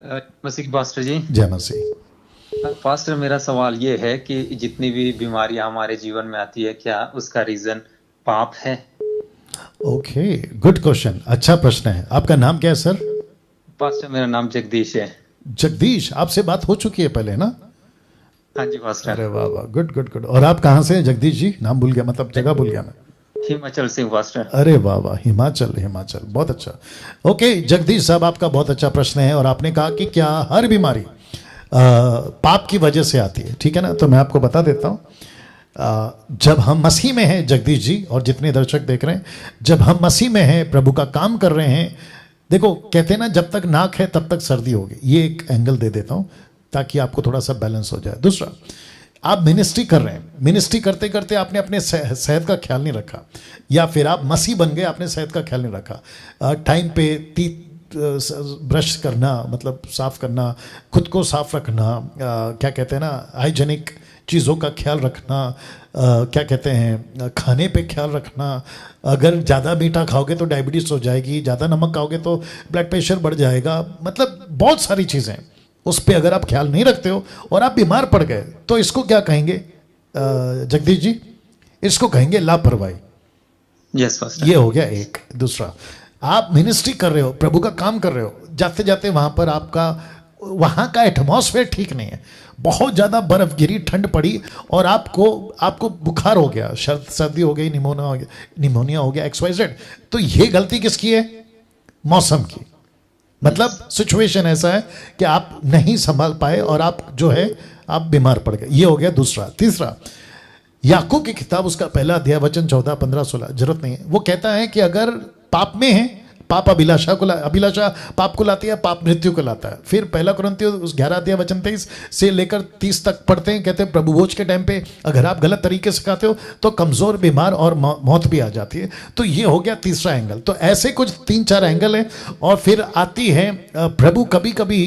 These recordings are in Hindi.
मसीह पास्टर जी। जय मसीह। पास्टर, मेरा सवाल ये है कि जितनी भी बीमारियां हमारे जीवन में आती है, क्या उसका रीजन पाप है? ओके, गुड क्वेश्चन, अच्छा प्रश्न है। आपका नाम क्या है सर? पास्टर, मेरा नाम जगदीश है। जगदीश, आपसे बात हो चुकी है पहले ना? हाँ जी पास्टर। अरे वाह वाह, गुड गुड गुड। और आप कहाँ से हैं जगदीश जी? नाम भूल गया, मतलब जगह भूल गया मैं। हिमाचल से हूँ पास्टर। अरे वाह वाह, हिमाचल, हिमाचल, बहुत अच्छा। ओके जगदीश साहब, आपका बहुत अच्छा प्रश्न है। और आपने कहा कि क्या हर बीमारी पाप की वजह से आती है, ठीक है ना? तो मैं आपको बता देता हूँ। जब हम मसीह में हैं जगदीश जी, और जितने दर्शक देख रहे हैं, जब हम मसीह में हैं, प्रभु का काम कर रहे हैं, देखो कहते हैं ना, जब तक नाक है तब तक सर्दी होगी। ये एक एंगल दे देता हूँ ताकि आपको थोड़ा सा बैलेंस हो जाए। दूसरा, आप मिनिस्ट्री कर रहे हैं, मिनिस्ट्री करते करते आपने अपने सेहत का ख्याल नहीं रखा, या फिर आप मसीह बन गए, आपने सेहत का ख्याल नहीं रखा। टाइम पे ब्रश करना, मतलब साफ करना, खुद को साफ रखना, क्या कहते हैं ना, हाइजेनिक चीज़ों का ख्याल रखना, क्या कहते हैं, खाने पे ख्याल रखना। अगर ज़्यादा मीठा खाओगे तो डायबिटीज़ हो जाएगी, ज़्यादा नमक खाओगे तो ब्लड प्रेशर बढ़ जाएगा, मतलब बहुत सारी चीज़ें। उस पर अगर आप ख्याल नहीं रखते हो और आप बीमार पड़ गए, तो इसको क्या कहेंगे जगदीश जी? इसको कहेंगे लापरवाही। Yes pastor. ये हो गया एक। दूसरा, आप मिनिस्ट्री कर रहे हो, प्रभु का काम कर रहे हो, जाते जाते वहां पर आपका वहां का एटमॉस्फेयर ठीक नहीं है, बहुत ज़्यादा बर्फ गिरी, ठंड पड़ी, और आपको बुखार हो गया, सर्दी हो गई, निमोनिया हो गया, XYZ। तो ये गलती किसकी है? मौसम की। मतलब सिचुएशन ऐसा है कि आप नहीं संभाल पाए और आप जो है आप बीमार पड़ गए। ये हो गया दूसरा। तीसरा, याकूब की किताब, उसका पहला अध्याय, वचन 14, 15, 16, जरूरत नहीं है, वो कहता है कि अगर पाप में है, पाप अभिलाषा पाप को लाती है, पाप मृत्यु को लाता है। फिर पहला कुरिन्थियों उस 11 अध्याय वचन 23 से लेकर 30 तक पढ़ते हैं, कहते हैं प्रभु भोज के टाइम पे अगर आप गलत तरीके से खाते हो तो कमजोर, बीमार और मौत भी आ जाती है। तो ये हो गया तीसरा एंगल। तो ऐसे कुछ 3-4 एंगल है। और फिर आती है, प्रभु कभी कभी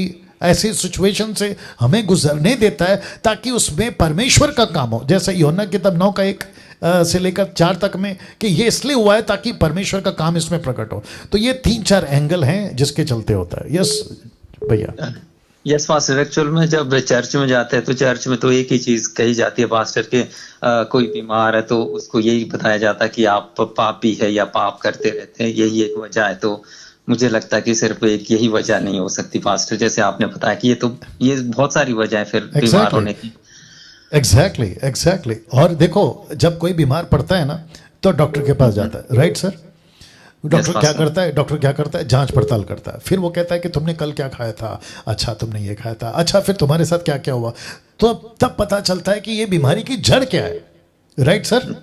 ऐसी सिचुएशन से हमें गुजरने देता है ताकि उसमें परमेश्वर का काम हो। जैसे यूहन्ना की किताब 9:1 से लेकर 4 तक में, कि ये इसलिए हुआ है ताकि परमेश्वर का काम इसमें प्रकट हो। तो ये 3-4 एंगल हैं जिसके चलते होता है। यस भैया। यस पास्टर, एक्चुअल में जब चर्च में जाते हैं तो चर्च में तो एक ही चीज कही जाती है पास्टर के, कोई बीमार है तो उसको यही बताया जाता है कि आप पापी है या पाप करते रहते हैं, यही एक वजह है। तो मुझे लगता है कि सिर्फ एक यही वजह नहीं हो सकती पास्टर, जैसे आपने बताया कि ये बहुत सारी वजह है फिर बीमार होने की। एग्जैक्टली। और देखो, जब कोई बीमार पड़ता है ना तो डॉक्टर के पास जाता है, राइट सर? डॉक्टर क्या करता है? जांच पड़ताल करता है। फिर वो कहता है कि तुमने कल क्या खाया था, अच्छा तुमने ये खाया था, अच्छा फिर तुम्हारे साथ क्या क्या हुआ। तो तब पता चलता है कि ये बीमारी की जड़ क्या है, राइट सर?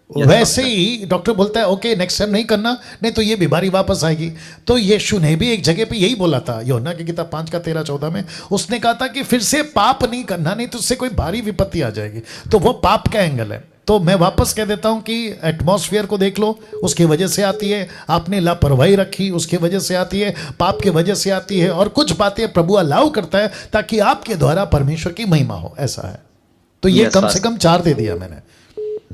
वैसे ही डॉक्टर बोलता है ओके नेक्स्ट टाइम नहीं करना, नहीं तो ये बीमारी वापस आएगी। तो यीशु ने भी एक जगह पे यही बोला था, यूहन्ना की किताब 5:13-14 में उसने कहा था कि फिर से पाप नहीं करना, नहीं तो उससे कोई भारी विपत्ति आ जाएगी। तो वो पाप का एंगल है। तो मैं वापस कह देता हूं कि एटमॉस्फेयर को देख लो, उसकी वजह से आती है। आपने लापरवाही रखी, उसकी वजह से आती है। पाप की वजह से आती है। और कुछ बातें प्रभु अलाउ करता है ताकि आपके द्वारा परमेश्वर की महिमा हो, ऐसा है। तो ये कम से कम 4 दे दिया मैंने।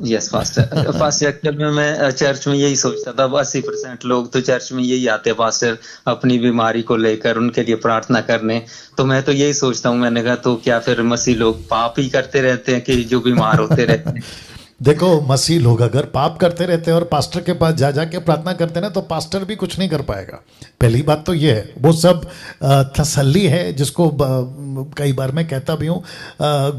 Yes pastor. पास्टर एक्चुअल में मैं चर्च में यही सोचता था, 80% लोग तो चर्च में यही आते हैं पास्टर अपनी बीमारी को लेकर उनके लिए प्रार्थना करने। तो मैं तो यही सोचता हूँ, मैंने कहा तो क्या फिर मसीह लोग पाप ही करते रहते हैं कि जो बीमार होते रहते हैं? देखो, मसीह लोग अगर पाप करते रहते हैं और पास्टर के पास जा जाके प्रार्थना करते हैं ना, तो पास्टर भी कुछ नहीं कर पाएगा। पहली बात तो ये है, वो सब तसल्ली है, जिसको कई बार मैं कहता भी हूँ,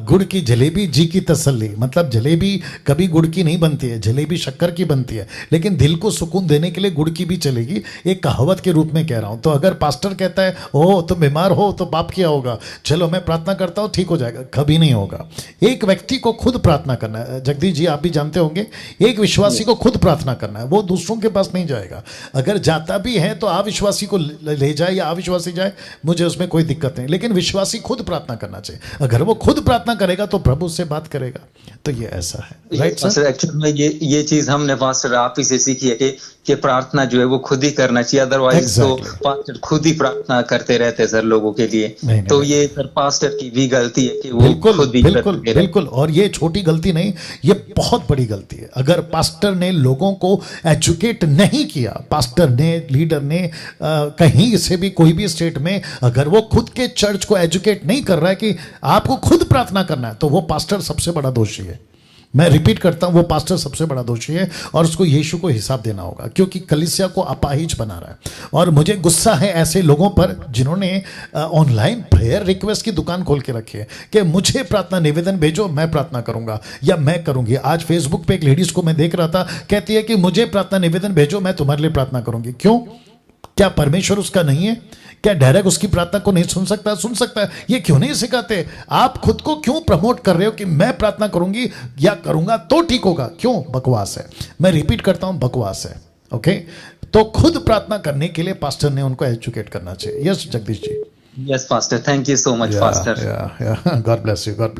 गुड़ की जलेबी जी की तसल्ली। मतलब जलेबी कभी गुड़ की नहीं बनती है, जलेबी शक्कर की बनती है, लेकिन दिल को सुकून देने के लिए गुड़ की भी चलेगी। एक कहावत के रूप में कह रहा हूँ। तो अगर पास्टर कहता है ओ तुम बीमार हो तो पाप किया होगा, चलो मैं प्रार्थना करता हूँ ठीक हो जाएगा, कभी नहीं होगा। एक व्यक्ति को खुद प्रार्थना करना है। जगदीश जी आप भी जानते होंगे, एक विश्वासी को खुद प्रार्थना करना है, वो दूसरों के पास नहीं जाएगा। अगर जाता भी है तो अविश्वासी को ले जाए या अविश्वासी जाए, मुझे उसमें कोई दिक्कत नहीं, लेकिन विश्वासी खुद प्रार्थना करना चाहिए। अगर वो खुद प्रार्थना करेगा तो प्रभु से बात करेगा। तो ये ऐसा है, राइट सर? एक्चुअली में ये चीज हमने पास्टर आप ही से सीखी है कि कि प्रार्थना जो है वो खुद ही करना चाहिए, अदरवाइज तो Exactly. पास्टर खुद ही प्रार्थना करते रहते हैं सर लोगों के लिए। नहीं, तो नहीं। ये सर पास्टर की भी गलती है कि वो बिल्कुल खुद ही बिल्कुल करते रहते बिल्कुल, और ये छोटी गलती नहीं, ये बहुत बड़ी गलती है। अगर पास्टर ने लोगों को एजुकेट नहीं किया, पास्टर ने, लीडर ने, कहीं से भी कोई भी स्टेट में अगर वो खुद के चर्च को एजुकेट नहीं कर रहा है कि आपको खुद प्रार्थना करना है, तो वो पास्टर सबसे बड़ा दोषी है। मैं रिपीट करता हूं, वो पास्टर सबसे बड़ा दोषी है और उसको यीशु को हिसाब देना होगा, क्योंकि कलीसिया को अपाहिज बना रहा है। और मुझे गुस्सा है ऐसे लोगों पर जिन्होंने ऑनलाइन प्रेयर रिक्वेस्ट की दुकान खोल के रखी है कि मुझे प्रार्थना निवेदन भेजो, मैं प्रार्थना करूंगा या मैं करूंगी। आज फेसबुक पे एक लेडीज को मैं देख रहा था, कहती है कि मुझे प्रार्थना निवेदन भेजो, मैं तुम्हारे लिए प्रार्थना करूंगी। क्यों? क्या परमेश्वर उसका नहीं है? क्या डायरेक्ट उसकी प्रार्थना को नहीं सुन सकता? सुन सकता है। ये क्यों नहीं सिखाते? आप खुद को क्यों प्रमोट कर रहे हो कि मैं प्रार्थना करूंगी या करूंगा तो ठीक होगा? क्यों? बकवास है। मैं रिपीट करता हूं, बकवास है। ओके, तो खुद प्रार्थना करने के लिए पास्टर ने उनको एजुकेट करना चाहिए। यस जगदीश जी। हैं। Yes pastor, thank you so much pastor. God bless you, God bless.